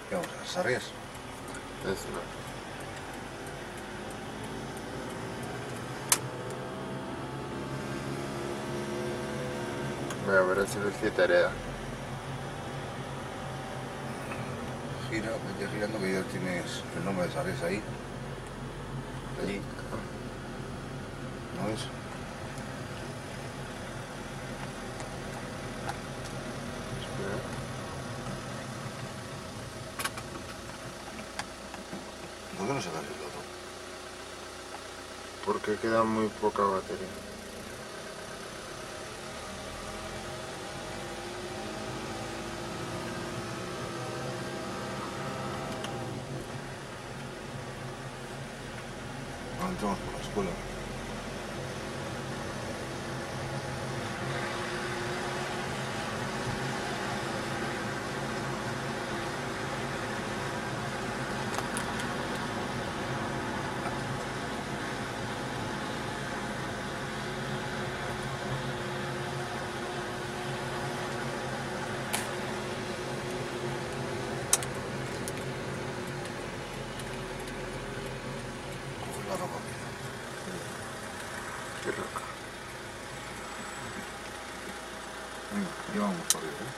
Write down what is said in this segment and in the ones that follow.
¿Qué vamos a hacer? ¿Sarrias? Eso no. Voy a ver si lo hiciste hereda. Gira, vete girando que ya tienes el nombre de Sarrias ahí. Allí. ¿No ves? Espera. ¿Por qué no sacas el otro? Porque queda muy poca batería. Ahora entramos por la escuela. Coge la ropa, mira. Qué loca. Venga, llevamos para arriba, ¿eh?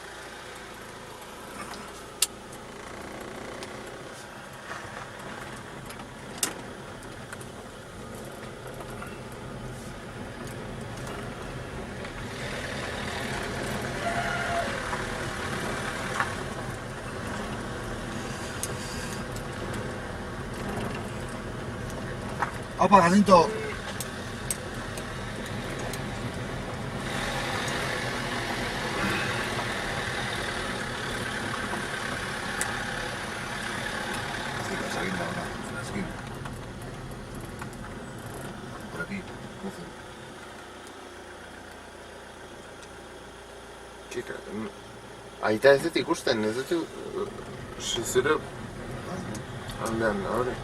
¡Opa, Jacinto! Sí, la saliendo ahora, en la esquina. Por aquí, coge. Chica, aitäh, et ikusten, et süsürü anlayan ahora.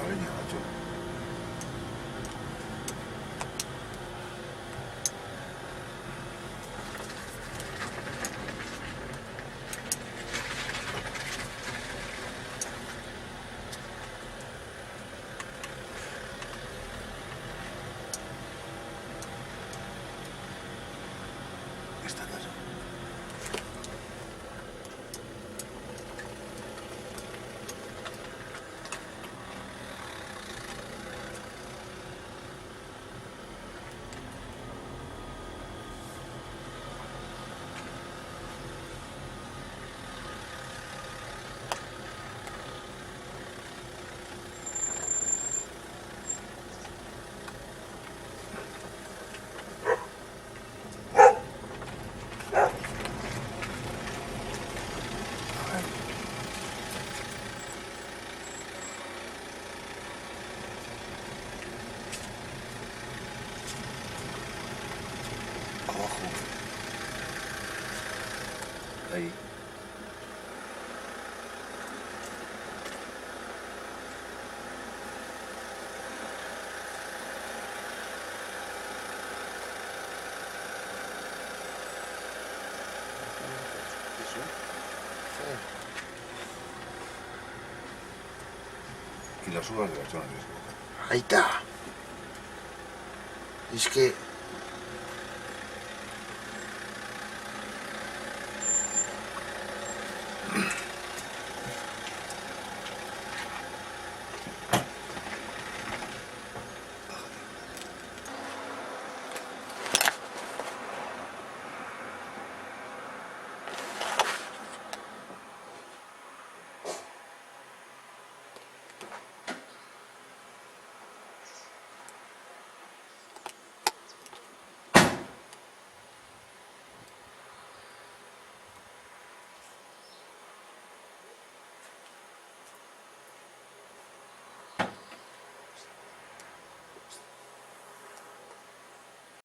La leña, macho. Esta casa. Abajo. Ahí. Y las uvas de la zona de Ahí está. Es que